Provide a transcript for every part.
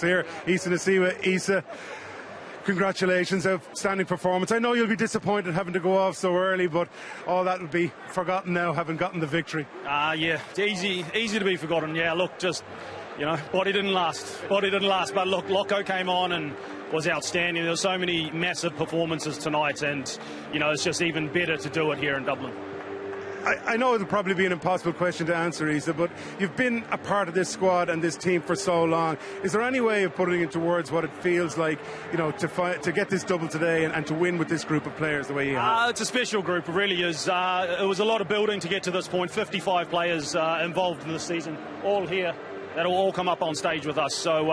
here. Issa Nasiwa. Issa, congratulations, outstanding performance. I know you'll be disappointed having to go off so early, but all that will be forgotten now, having gotten the victory. Yeah, it's easy to be forgotten. Yeah, look, just, body didn't last. But look, Loco came on and was outstanding. There were so many massive performances tonight, and, it's just even better to do it here in Dublin. I know it'll probably be an impossible question to answer, Issa, but you've been a part of this squad and this team for so long. Is there any way of putting into words what it feels like, to get this double today and to win with this group of players the way you have? It's a special group, it really is. It was a lot of building to get to this point. 55 players involved in this season, all here. That'll all come up on stage with us. So,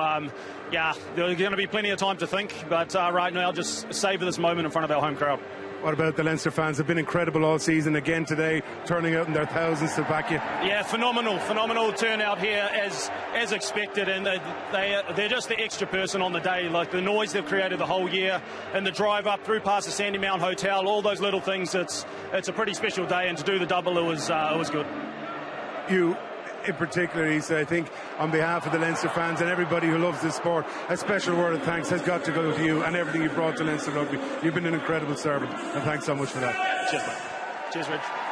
there's going to be plenty of time to think, but right now, just savor this moment in front of our home crowd. What about the Leinster fans? They've been incredible all season. Again today, turning out in their thousands to back you. Yeah, phenomenal turnout here as expected, and they're just the extra person on the day. Like the noise they've created the whole year, and the drive up through past the Sandymount Hotel, all those little things. It's a pretty special day, and to do the double, it was good. You, in particular, Issa, I think on behalf of the Leinster fans and everybody who loves this sport, a special word of thanks has got to go to you and everything you've brought to Leinster Rugby. You've been an incredible servant, and thanks so much for that. Cheers, mate. Cheers, Rich.